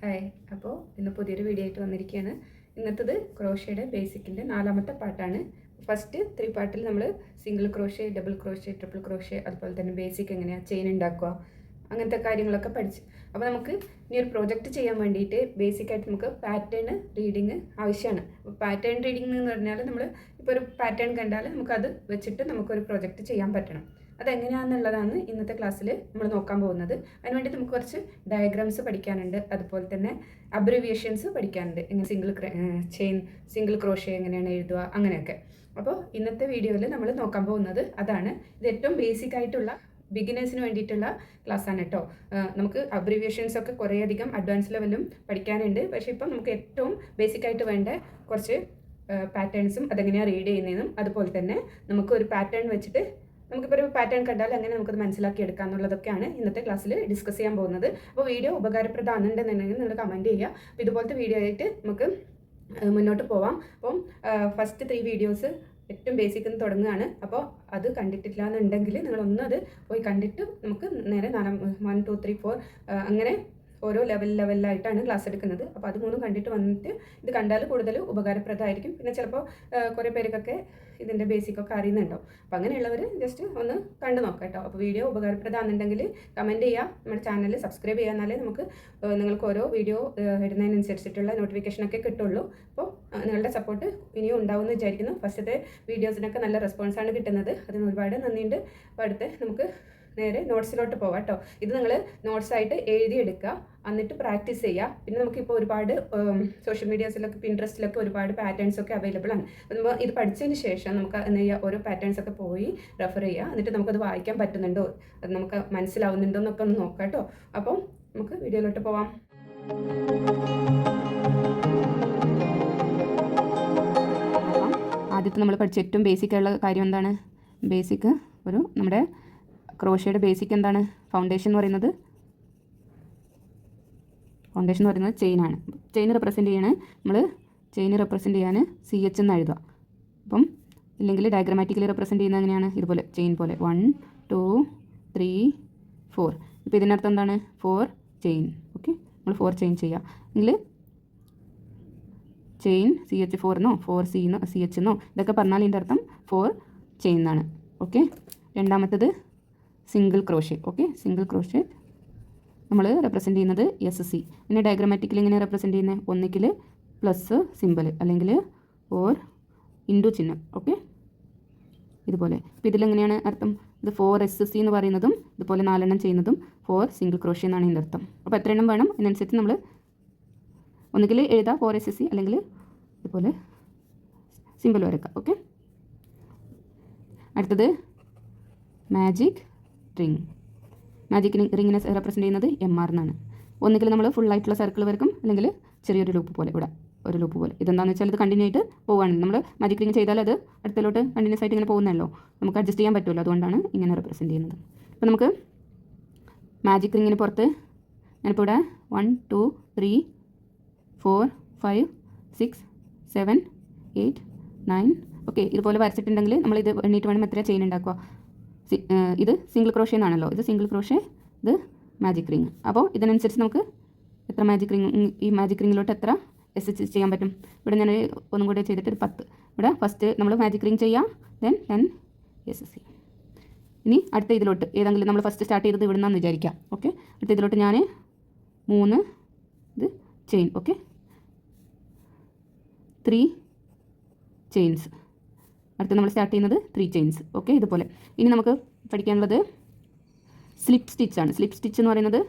Hi, അപ്പോൾ ഇന്ന് പുതിയൊരു വീഡിയോ ആയിട്ട് വന്നിരിക്കുകയാണ്. ഇന്നത്തേത് ക്രോഷ്യയുടെ ബേസിക്കിൻ്റെ 4ാമത്തെ പാർട്ടാണ്. ഫസ്റ്റ് 3 പാർട്ടിൽ നമ്മൾ single crochet, double crochet, triple crochet, അതുപോലെ തന്നെ ബേസിക് എങ്ങനെയാണ് ചെയിൻ ഉണ്ടാക്കുക അങ്ങനത്തെ കാര്യങ്ങളൊക്കെ പഠിച്ച്. അപ്പോൾ നമുക്ക് ഇനി ഒരു പ്രോജക്റ്റ് ചെയ്യാൻ വേണ്ടിയിട്ട് ബേസിക്കായിട്ട് നമുക്ക് പാറ്റേൺ റീഡിങ് ആവശ്യമാണ്. അപ്പോൾ പാറ്റേൺ റീഡിങ് എന്ന് പറഞ്ഞാൽ നമ്മൾ ഇപ്പോൾ ഒരു പാറ്റേൺ കണ്ടാൽ നമുക്കത് വെച്ചിട്ട് നമുക്കൊരു പ്രോജക്റ്റ് ചെയ്യാൻ പറ്റണം. അതെങ്ങനെയാണെന്നുള്ളതാണ് ഇന്നത്തെ ക്ലാസ്സിൽ നമ്മൾ നോക്കാൻ പോകുന്നത്. അതിനുവേണ്ടി നമുക്ക് കുറച്ച് ഡയഗ്രാംസ് പഠിക്കാനുണ്ട്, അതുപോലെ തന്നെ അബ്രിവിയേഷൻസ് പഠിക്കാനുണ്ട്. എങ്ങനെ സിംഗിൾ ക്രോഷ്യ എങ്ങനെയാണ് എഴുതുക അങ്ങനെയൊക്കെ. അപ്പോൾ ഇന്നത്തെ വീഡിയോയിൽ നമ്മൾ നോക്കാൻ പോകുന്നത് അതാണ്. ഇത് ഏറ്റവും ബേസിക് ആയിട്ടുള്ള ബിഗിനേഴ്സിന് വേണ്ടിയിട്ടുള്ള ക്ലാസ്സാണ് കേട്ടോ. നമുക്ക് അബ്രിവിയേഷൻസ് ഒക്കെ കുറേയധികം അഡ്വാൻസ് ലെവലും പഠിക്കാനുണ്ട്. പക്ഷേ ഇപ്പം നമുക്ക് ഏറ്റവും ബേസിക്കായിട്ട് വേണ്ട കുറച്ച് പാറ്റേൺസും അതെങ്ങനെയാണ് റീഡ് ചെയ്യുന്നതെന്നും അതുപോലെ തന്നെ നമുക്ക് ഒരു പാറ്റേൺ വെച്ചിട്ട് നമുക്കിപ്പോൾ ഒരു പാറ്റേൺ കണ്ടാൽ അങ്ങനെ നമുക്കത് മനസ്സിലാക്കി എടുക്കുക എന്നുള്ളതൊക്കെയാണ് ഇന്നത്തെ ക്ലാസ്സിൽ ഡിസ്കസ് ചെയ്യാൻ പോകുന്നത്. അപ്പോൾ വീഡിയോ ഉപകാരപ്രദമാണെന്നുണ്ടെന്നുണ്ടെങ്കിൽ നിങ്ങൾ കമൻറ്റ് ചെയ്യുക. അപ്പോൾ ഇതുപോലത്തെ വീഡിയോ ആയിട്ട് നമുക്ക് മുന്നോട്ട് പോവാം. അപ്പം ഫസ്റ്റ് 3 വീഡിയോസ് ഏറ്റവും ബേസിക് നിന്ന് തുടങ്ങുകയാണ്. അപ്പോൾ അത് കണ്ടിട്ടില്ല എന്നുണ്ടെങ്കിൽ നിങ്ങളൊന്നും അത് പോയി കണ്ടിട്ട് നമുക്ക് നേരെ 1, 2, 3, 4 അങ്ങനെ ഓരോ ലെവലിലായിട്ടാണ് ക്ലാസ് എടുക്കുന്നത്. അപ്പോൾ അത് 3 കണ്ടിട്ട് വന്നിട്ട് ഇത് കണ്ടാൽ കൂടുതൽ ഉപകാരപ്രദമായിരിക്കും. പിന്നെ ചിലപ്പോൾ കുറേ പേർക്കൊക്കെ ഇതിൻ്റെ ബേസിക്കൊക്കെ അറിയുന്നുണ്ടാവും. അപ്പോൾ അങ്ങനെയുള്ളവർ ജസ്റ്റ് ഒന്ന് കണ്ടു നോക്കാം കേട്ടോ. അപ്പോൾ വീഡിയോ ഉപകാരപ്രദമാണെന്നുണ്ടെങ്കിൽ കമൻറ്റ് ചെയ്യുക, നമ്മുടെ ചാനൽ സബ്സ്ക്രൈബ് ചെയ്യുക, എന്നാലേ നമുക്ക് നിങ്ങൾക്ക് ഓരോ വീഡിയോ ഇടുന്നതിനനുസരിച്ചിട്ടുള്ള നോട്ടിഫിക്കേഷനൊക്കെ കിട്ടുള്ളൂ. അപ്പോൾ നിങ്ങളുടെ സപ്പോർട്ട് ഇനിയും ഉണ്ടാവുമെന്ന് വിചാരിക്കുന്നു. ഫസ്റ്റത്തെ വീഡിയോസിനൊക്കെ നല്ല റെസ്പോൺസാണ് കിട്ടുന്നത്, അതിന് ഒരുപാട് നന്ദിയുണ്ട്. അപ്പോൾ അടുത്ത് നമുക്ക് നേരെ നോട്ട്സിലോട്ട് പോവാം കേട്ടോ. ഇത് നിങ്ങൾ നോട്ട്സായിട്ട് എഴുതിയെടുക്കുക, എന്നിട്ട് പ്രാക്ടീസ് ചെയ്യുക. പിന്നെ നമുക്കിപ്പോൾ ഒരുപാട് സോഷ്യൽ മീഡിയാസിലൊക്കെ പിൻട്രസ്റ്റിലൊക്കെ ഒരുപാട് പാറ്റേൺസ് ഒക്കെ അവൈലബിൾ ആണ്. അപ്പോൾ നമ്മൾ ഇത് പഠിച്ചതിന് ശേഷം നമുക്ക് എന്ത് ചെയ്യുക, ഓരോ പാറ്റേൺസ് ഒക്കെ പോയി റെഫർ ചെയ്യുക, എന്നിട്ട് നമുക്കത് വായിക്കാൻ പറ്റുന്നുണ്ടോ, അത് നമുക്ക് മനസ്സിലാവുന്നുണ്ടോ എന്നൊക്കെ ഒന്ന് നോക്കാം കേട്ടോ. അപ്പം നമുക്ക് വീഡിയോയിലോട്ട് പോവാം. ആദ്യത്തെ നമ്മൾ പഠിച്ച ഏറ്റവും ബേസിക്കായുള്ള കാര്യം എന്താണ്? ബേസിക് ഒരു നമ്മുടെ ക്രോഷ്യയുടെ ബേസിക് എന്താണ്? ഫൗണ്ടേഷൻ എന്ന് പറയുന്നത് ചെയിനാണ്. ചെയിൻ റെപ്രസെൻറ്റ് ചെയ്യാണ് നമ്മൾ ചെയ്യാൻ CH എന്ന് എഴുതുക. അപ്പം ഇല്ലെങ്കിൽ ഡയഗ്രമാറ്റിക്കലി റെപ്രസെൻറ്റ് ചെയ്യുന്നത് എങ്ങനെയാണ്? ഇതുപോലെ ചെയിൻ പോലെ 1, 2, 3, 4. ഇപ്പോൾ ഇതിനർത്ഥം എന്താണ്? 4 ചെയിൻ. ഓക്കെ, നമ്മൾ 4 ചെയിൻ ചെയ്യുക. എങ്കിൽ ചെയിൻ CH4 എന്നോ 4C എന്നോ CH എന്നോ ഇതൊക്കെ പറഞ്ഞാൽ ഇതിൻ്റെ അർത്ഥം 4 ചെയിൻ എന്നാണ്. ഓക്കെ, രണ്ടാമത്തത് single crochet. Okay, single crochet നമ്മൾ റെപ്രസെൻറ്റ് ചെയ്യുന്നത് SC. പിന്നെ ഡയഗ്രമാറ്റിക്കലി ഇങ്ങനെ റെപ്രസെൻറ്റ് ചെയ്യുന്നത് ഒന്നിക്കിൽ പ്ലസ് സിമ്പിൾ അല്ലെങ്കിൽ ഓർ ഇൻറ്റു ചിഹ്നം. ഓക്കെ, ഇതുപോലെ. അപ്പോൾ ഇതിലെങ്ങനെയാണ് അർത്ഥം? ഇത് 4SC എന്ന് പറയുന്നതും ഇതുപോലെ 4 എണ്ണം ചെയ്യുന്നതും 4 സിംഗിൾ ക്രോഷ്യ എന്നാണ് ഇതിൻ്റെ അർത്ഥം. അപ്പോൾ എത്ര എണ്ണം വേണം അതിനനുസരിച്ച് നമ്മൾ ഒന്നുകിൽ എഴുതാം 4SC, അല്ലെങ്കിൽ ഇതുപോലെ സിമ്പിൾ വരക്കാം. ഓക്കെ, അടുത്തത് മാജിക് റിംഗ്. മാജിക് റിങ്ങിനെ റെപ്രസെൻറ്റ് ചെയ്യുന്നത് MR എന്നാണ്. ഒന്നുകിൽ നമ്മൾ ഫുള്ളായിട്ടുള്ള സർക്കിൾ വരക്കും, അല്ലെങ്കിൽ ചെറിയൊരു ലൂപ്പ് പോലെ, ഇവിടെ ഒരു ലൂപ്പ് പോലെ. ഇതെന്താണെന്ന് വെച്ചാൽ ഇത് കണ്ടിന്യൂ ആയിട്ട് പോവുകയാണ്. നമ്മൾ മാജിക് റിങ് ചെയ്താൽ അത് അടുത്തിലോട്ട് കണ്ടിന്യൂസ് ആയിട്ട് ഇങ്ങനെ പോകുന്നല്ലോ, നമുക്ക് അഡ്ജസ്റ്റ് ചെയ്യാൻ പറ്റുമല്ലോ, അതുകൊണ്ടാണ് ഇങ്ങനെ റെപ്രസെൻറ്റ് ചെയ്യുന്നത്. അപ്പോൾ നമുക്ക് മാജിക് റിങ്ങിന് പുറത്ത് ഞാനിപ്പോൾ ഇവിടെ 1, 2, 3, 4, 5, 6, 7, 8, 9. ഓക്കെ, ഇതുപോലെ വരച്ചിട്ടുണ്ടെങ്കിൽ നമ്മൾ ഇത് എണ്ണീട്ട് വേണം എത്ര ചെയിൻ ഉണ്ടാക്കുക. ഇത് സിംഗിൾ ക്രോഷ്യ എന്നാണല്ലോ, ഇത് സിംഗിൾ ക്രോഷ്യ, ഇത് മാജിക് റിങ്. അപ്പോൾ ഇതിനനുസരിച്ച് നമുക്ക് എത്ര മാജിക് റിങ്, ഈ മാജിക് റിങ്ങിലോട്ട് എത്ര SH ചെയ്യാൻ പറ്റും. ഇവിടെ ഞാൻ ഒന്നും കൂടെ ചെയ്തിട്ട് 10. ഇവിടെ ഫസ്റ്റ് നമ്മൾ മാജിക് റിങ് ചെയ്യാം, ദെൻ 10 SC. ഇനി അടുത്ത ഇതിലോട്ട് ഏതെങ്കിലും നമ്മൾ ഫസ്റ്റ് സ്റ്റാർട്ട് ചെയ്തത് ഇവിടെ നിന്നാന്ന് വിചാരിക്കാം. ഓക്കെ, അടുത്ത ഇതിലോട്ട് ഞാൻ 3 ഇത് ചെയിൻ. Okay, 3 chains. അടുത്ത് നമ്മൾ സ്റ്റാർട്ട് ചെയ്യുന്നത് 3 ചെയിൻസ്. ഓക്കെ, ഇതുപോലെ. ഇനി നമുക്ക് പഠിക്കാനുള്ളത് സ്ലിപ്പ് സ്റ്റിച്ചാണ്. സ്ലിപ്പ് സ്റ്റിച്ച് എന്ന് പറയുന്നത്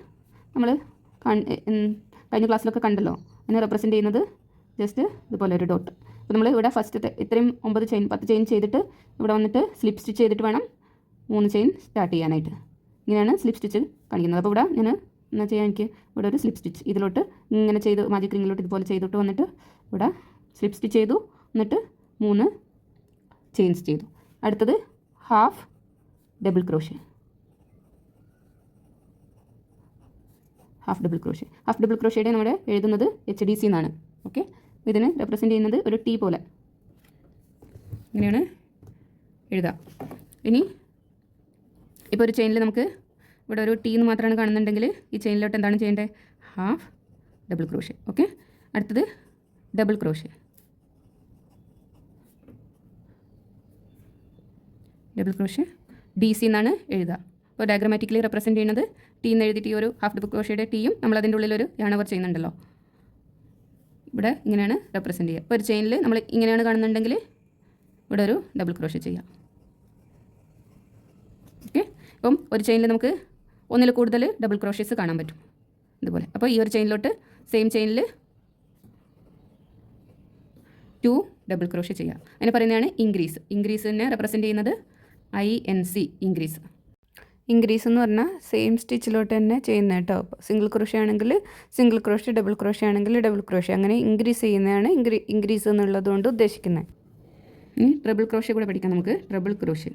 നമ്മൾ കഴിഞ്ഞ ക്ലാസ്സിലൊക്കെ കണ്ടല്ലോ, അതിനെ റെപ്രസെൻറ്റ് ചെയ്യുന്നത് ജസ്റ്റ് ഇതുപോലെ ഒരു ഡോട്ട്. അപ്പോൾ നമ്മൾ ഇവിടെ ഫസ്റ്റ് ഇത്രയും 9 ചെയിൻ 10 ചെയിൻ ചെയ്തിട്ട് ഇവിടെ വന്നിട്ട് സ്ലിപ്പ് സ്റ്റിച്ച് ചെയ്തിട്ട് വേണം 3 ചെയിൻ സ്റ്റാർട്ട് ചെയ്യാനായിട്ട്. ഇങ്ങനെയാണ് സ്ലിപ്പ് സ്റ്റിച്ച് കാണിക്കുന്നത്. അപ്പോൾ ഇവിടെ ഞാൻ എന്നാ ചെയ്യാൻ, എനിക്ക് ഇവിടെ ഒരു സ്ലിപ്പ് സ്റ്റിച്ച് ഇതിലോട്ട് ഇങ്ങനെ ചെയ്ത് മാജിക് റിങ്ങിലോട്ട് ഇതുപോലെ ചെയ്തിട്ട് വന്നിട്ട് ഇവിടെ സ്ലിപ്പ് സ്റ്റിച്ച് ചെയ്തു, എന്നിട്ട് 3 ചെയിൻസ് ചെയ്തു. അടുത്തത് half double crochet. Half double ക്രോഷ്യയുടെ നമ്മുടെ എഴുതുന്നത് HDC എന്നാണ്. ഓക്കെ, ഇതിന് റെപ്രസെൻറ്റ് ചെയ്യുന്നത് ഒരു T പോലെ ഇങ്ങനെയാണ് എഴുതുക. ഇനി ഇപ്പോൾ ഒരു ചെയിനിൽ നമുക്ക് ഇവിടെ ഒരു T എന്ന് മാത്രമാണ് കാണുന്നുണ്ടെങ്കിൽ ഈ ചെയിനിലോട്ട് എന്താണ് ചെയ്യേണ്ടത്? Half double crochet. ഓക്കെ, അടുത്തത് double crochet. Double crochet DC എന്നാണ് എഴുതുക. അപ്പോൾ ഡയഗ്രമാറ്റിക്കലി റെപ്രസെൻറ്റ് ചെയ്യുന്നത് T എന്ന് എഴുതിയിട്ട് ഈ ഒരു ഹാഫ് ഡബിൾ ക്രോഷ്യയുടെ Tയും നമ്മൾ അതിൻ്റെ ഉള്ളിലൊരു yarn over ചെയ്യുന്നുണ്ടല്ലോ. ഇവിടെ ഇങ്ങനെയാണ് റെപ്രസെൻറ്റ് ചെയ്യുക. അപ്പോൾ ഒരു ചെയിനിൽ നമ്മൾ ഇങ്ങനെയാണ് കാണുന്നുണ്ടെങ്കിൽ ഇവിടെ ഒരു ഡബിൾ ക്രോഷ്യ ചെയ്യാം. ഓക്കെ, അപ്പം ഒരു ചെയിനിൽ നമുക്ക് ഒന്നിൽ കൂടുതൽ ഡബിൾ ക്രോഷ്യസ് കാണാൻ പറ്റും ഇതുപോലെ. അപ്പോൾ ഈ ഒരു ചെയിനിലോട്ട് സെയിം ചെയിനിൽ 2 ഡബിൾ ക്രോഷ്യ ചെയ്യാം. അതിനെ പറയുന്നതാണ് ഇൻക്രീസ്. ഇൻക്രീസിനെ റെപ്രസെൻറ്റ് ചെയ്യുന്നത് INC, ഇൻക്രീസ്. ഇൻക്രീസ് എന്ന് പറഞ്ഞാൽ സെയിം സ്റ്റിച്ചിലോട്ട് തന്നെ ചെയ്യുന്നത് കേട്ടോ. സിംഗിൾ ക്രോഷ്യ ആണെങ്കിൽ സിംഗിൾ ക്രോഷ്യ, ഡബിൾ ക്രോഷ്യ ആണെങ്കിൽ ഡബിൾ ക്രോഷ്യ, അങ്ങനെ ഇൻക്രീസ് ചെയ്യുന്നതാണ് ഇൻക്രീസ് എന്നുള്ളത് കൊണ്ട് ഉദ്ദേശിക്കുന്നത്. ഇനി ട്രിപ്പിൾ ക്രോഷ്യ കൂടെ പഠിക്കാം നമുക്ക്. ട്രിപ്പിൾ ക്രോഷ്യ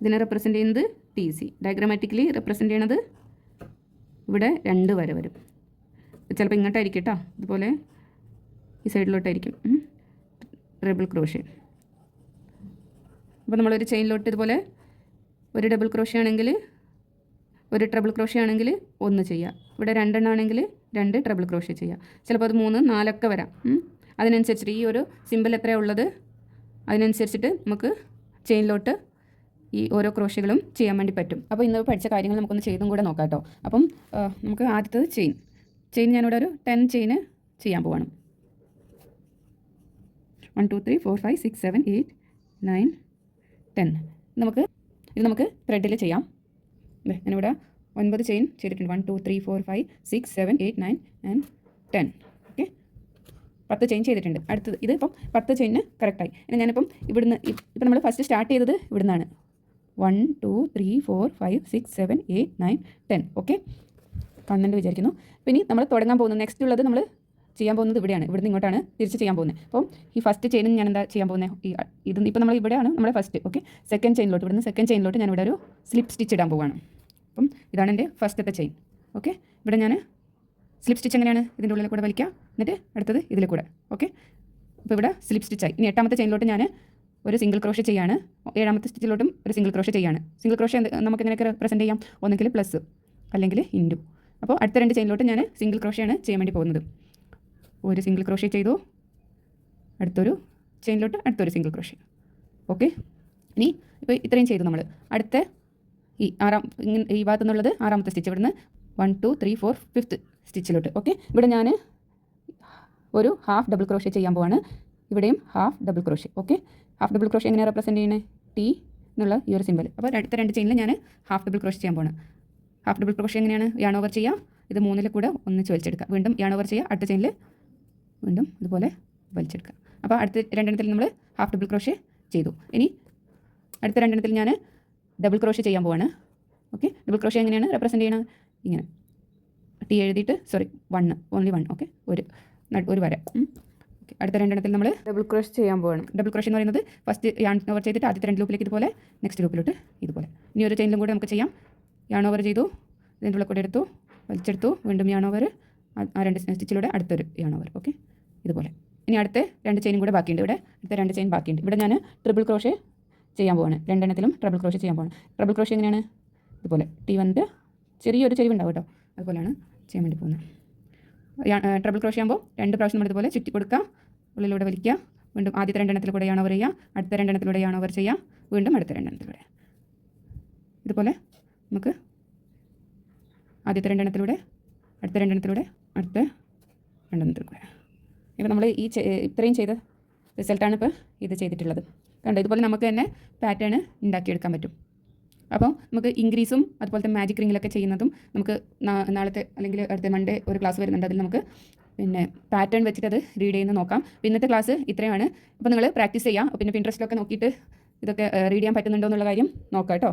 ഇതിനെ റെപ്രസെൻറ്റ് ചെയ്യുന്നത് TC. ഡയഗ്രമാറ്റിക്കലി റെപ്രസെൻറ്റ് ചെയ്യണത് ഇവിടെ 2 വര വരും. ചിലപ്പോൾ ഇങ്ങോട്ടായിരിക്കും കേട്ടോ, ഇതുപോലെ ഈ സൈഡിലോട്ടായിരിക്കും ട്രിപ്പിൾ ക്രോഷ്യ. അപ്പോൾ നമ്മളൊരു ചെയിനിലോട്ട് ഇതുപോലെ ഒരു ഡബിൾ ക്രോഷ്യ ആണെങ്കിൽ, ഒരു ട്രിപ്പിൾ ക്രോഷ്യ ആണെങ്കിൽ 1 ചെയ്യുക. ഇവിടെ 2 ആണെങ്കിൽ 2 ട്രിപ്പിൾ ക്രോഷ്യ ചെയ്യുക. ചിലപ്പോൾ അത് 3, 4 ഒക്കെ വരാം. അതിനനുസരിച്ചിട്ട് ഈ ഒരു സിമ്പിൾ എത്രയാണ് ഉള്ളത് അതിനനുസരിച്ചിട്ട് നമുക്ക് ചെയിനിലോട്ട് ഈ ഓരോ ക്രോഷ്യകളും ചെയ്യാൻ വേണ്ടി പറ്റും. അപ്പോൾ ഇന്ന് പഠിച്ച കാര്യങ്ങൾ നമുക്കൊന്ന് ചെയ്തും കൂടെ നോക്കാം കേട്ടോ. അപ്പം നമുക്ക് ആദ്യത്തത് ചെയിൻ ഞാനിവിടെ ഒരു 10 ചെയിന് ചെയ്യാൻ പോവാണ്. 1 2 3 4 5 6 7 8 9 10. ഇത് നമുക്ക് ത്രെഡിൽ ചെയ്യാം. ഞാനിവിടെ 9 ചെയിൻ ചെയ്തിട്ടുണ്ട്. 1 2 3 4 5 6 7 8 9 and 10. ഓക്കെ, 10 ചെയിൻ ചെയ്തിട്ടുണ്ട്. അടുത്തത് ഇത് ഇപ്പം 10 ചെയിന് കറക്റ്റായി. ഇനി ഞാനിപ്പം ഇവിടുന്ന് ഇപ്പം നമ്മൾ ഫസ്റ്റ് സ്റ്റാർട്ട് ചെയ്തത് ഇവിടുന്നാണ്. 1 2 3 4 5 6 7 8 9 10. ഓക്കെ, കാണുന്നുണ്ട് വിചാരിക്കുന്നു. അപ്പോൾ ഇനി നമ്മൾ തുടങ്ങാൻ പോകുന്നത് നെക്സ്റ്റ് ഉള്ളത് നമ്മൾ ചെയ്യാൻ പോകുന്നത് ഇവിടെയാണ്. ഇവിടുന്ന് ഇങ്ങോട്ടാണ് തിരിച്ച് ചെയ്യാൻ പോകുന്നത്. അപ്പം ഈ ഫസ്റ്റ് ചെയിനും ഞാൻ എന്താ ചെയ്യാൻ പോകുന്നത്, ഇത് ഇപ്പോൾ നമ്മൾ ഇവിടെയാണ് നമ്മുടെ ഫസ്റ്റ്. ഓക്കെ, സെക്കൻഡ് ചെയിനിലോട്ട്, ഇവിടുന്ന് സെക്കൻഡ് ചെയിനിലോട്ട് ഞാൻ ഇവിടെ ഒരു സ്ലിപ്പ് സ്റ്റിച്ച് ഇടാൻ പോവുകയാണ്. അപ്പം ഇതാണ് എൻ്റെ ഫസ്റ്റത്തെ ചെയിൻ. ഓക്കെ, ഇവിടെ ഞാൻ സ്ലിപ്പ് സ്റ്റിച്ച് എങ്ങനെയാണ് ഇതിൻ്റെ ഉള്ളിൽ കൂടെ വലിക്കുക, എന്നിട്ട് അടുത്തത് ഇതിൽ കൂടെ. ഓക്കെ, അപ്പോൾ ഇവിടെ സ്ലിപ്പ് സ്റ്റിച്ചായി. ഇനി 8ാമത്തെ ചെയിനിലോട്ട് ഞാൻ ഒരു സിംഗിൾ ക്രോഷ്യ ചെയ്യാണ്. 7ാമത്തെ സ്റ്റിച്ചിലോട്ടും ഒരു സിംഗിൾ ക്രോഷ്യ ചെയ്യാണ്. സിംഗിൾ ക്രോഷ്യ നമുക്ക് എങ്ങനെയൊക്കെ റെപ്രസെൻറ്റ് ചെയ്യാം, ഒന്നെങ്കിൽ പ്ലസ് അല്ലെങ്കിൽ ഇൻറ്റു. അപ്പോൾ അടുത്ത 2 ചെയിനിലോട്ട് ഞാൻ സിംഗിൾ ക്രോഷ്യയാണ് ചെയ്യാൻ വേണ്ടി പോകുന്നത്. ഒരു സിംഗിൾ ക്രോഷ്യ ചെയ്തു, അടുത്തൊരു ചെയിനിലോട്ട് അടുത്തൊരു സിംഗിൾ ക്രോഷ്യ. ഓക്കെ, ഇനി ഇപ്പോൾ ഇത്രയും ചെയ്തു നമ്മൾ. അടുത്ത ഈ ഈ ഭാഗത്തു നിന്നുള്ളത് 6ാമത്തെ സ്റ്റിച്ച്, ഇവിടുന്ന് 1 2 3 4 5th സ്റ്റിച്ചിലോട്ട്. ഓക്കെ, ഇവിടെ ഞാൻ ഒരു ഹാഫ് ഡബിൾ ക്രോഷ്യ ചെയ്യാൻ പോവാണ്. ഇവിടെയും half double crochet. Okay, half double crochet എങ്ങനെയാണ് റെപ്രസെൻറ്റ് ചെയ്യുന്നത്, T എന്നുള്ള ഈ ഒരു സിമ്പിൾ. അപ്പോൾ അടുത്ത 2 ചെയിനിൽ ഞാൻ ഹാഫ് ഡബിൾ ക്രോഷ്യ ചെയ്യാൻ പോവാണ്. ഹാഫ് ഡബിൾ ക്രോഷ്യ എങ്ങനെയാണ്, yarn over ചെയ്യുക, ഇത് 3ൽ കൂടെ ഒന്നിച്ച് വലിച്ചെടുക്കുക, വീണ്ടും yarn over ചെയ്യുക, അടുത്ത ചെയിനിൽ വീണ്ടും ഇതുപോലെ വലിച്ചെടുക്കുക. അപ്പോൾ അടുത്ത 2 നമ്മൾ ഹാഫ് ഡബിൾ ക്രോഷ്യ ചെയ്തു. ഇനി അടുത്ത 2 ഞാൻ ഡബിൾ ക്രോഷ്യ ചെയ്യാൻ പോവാണ്. ഓക്കെ, ഡബിൾ ക്രോഷ്യ എങ്ങനെയാണ് റെപ്രസെൻറ്റ് ചെയ്യണത്, ഇങ്ങനെ T എഴുതിയിട്ട് ഓൺലി 1. ഓക്കെ, ഒരു വര. ഓക്കെ, അടുത്ത 2 നമ്മൾ ഡബിൾ ക്രോഷ്യ ചെയ്യാൻ പോവാണ്. ഡബിൾ ക്രോഷ്യ എന്ന് പറയുന്നത് ഫസ്റ്റ് yarn over ചെയ്തിട്ട് ആദ്യത്തെ 2 ലൂപ്പിലേക്ക് ഇതുപോലെ, നെക്സ്റ്റ് ലൂപ്പിലോട്ട് ഇതുപോലെ. ഇനി ഒരു ചെയിനിലും കൂടെ നമുക്ക് ചെയ്യാം. yarn over ചെയ്തു, ഇതിൻ്റെ ഉള്ളിൽ കൂടെ എടുത്തു, വലിച്ചെടുത്തു, വീണ്ടും yarn over, ആ 2 സ്റ്റിച്ചിലൂടെ അടുത്തൊരു yarn over. ഓക്കെ, ഇതുപോലെ. ഇനി അടുത്ത 2 ചെയിനും കൂടെ ബാക്കിയുണ്ട്. ഇവിടെ അടുത്ത 2 ചെയിൻ ബാക്കിയുണ്ട്. ഇവിടെ ഞാൻ ട്രിപ്പിൾ ക്രോഷ്യ ചെയ്യാൻ പോവാണ്. 2 ട്രിപ്പിൾ ക്രോഷ്യ ചെയ്യാൻ പോവാണ്. ട്രിപ്പിൾ ക്രോഷ്യ എങ്ങനെയാണ്, ഇതുപോലെ T വന്നിട്ട് ചെറിയൊരു ചെരിവുണ്ടാവും കേട്ടോ, അതുപോലെയാണ് ചെയ്യാൻ വേണ്ടി പോകുന്നത്. ട്രിപ്പിൾ ക്രോഷ്യ ആകുമ്പോൾ 2 പ്രാവശ്യം നമ്മൾ ഇതുപോലെ ചുറ്റി കൊടുക്കുക, ഉള്ളിലൂടെ വലിക്കുക, വീണ്ടും ആദ്യത്തെ 2 കൂടെ yarn over ചെയ്യുക, അടുത്ത 2 yarn over ചെയ്യുക, വീണ്ടും അടുത്ത 2 ഇതുപോലെ നമുക്ക് ആദ്യത്തെ 2 അടുത്ത 2 അടുത്ത 2 കൂടെ. ഇപ്പോൾ നമ്മൾ ഈ ഇത്രയും ചെയ്ത റിസൾട്ടാണ് ഇപ്പോൾ ഇത് ചെയ്തിട്ടുള്ളത്. കണ്ടോ, ഇതുപോലെ നമുക്ക് തന്നെ പാറ്റേൺ ഉണ്ടാക്കിയെടുക്കാൻ പറ്റും. അപ്പോൾ നമുക്ക് ഇൻക്രീസും അതുപോലത്തെ മാജിക് റിങ്ങിലൊക്കെ ചെയ്യുന്നതും നമുക്ക് നാളത്തെ അല്ലെങ്കിൽ അടുത്ത മൺഡേ ഒരു ക്ലാസ് വരുന്നുണ്ട്. അതിൽ നമുക്ക് പിന്നെ പാറ്റേൺ വെച്ചിട്ട് അത് റീഡ് ചെയ്യുന്നത് നോക്കാം. ഇന്നത്തെ ക്ലാസ് ഇത്രയാണ്. അപ്പോൾ നിങ്ങൾ പ്രാക്ടീസ് ചെയ്യാം. പിന്നെ പിൻട്രസ്റ്റിലൊക്കെ നോക്കിയിട്ട് ഇതൊക്കെ റീഡ് ചെയ്യാൻ പറ്റുന്നുണ്ടോ എന്നുള്ള കാര്യം നോക്കാം കേട്ടോ.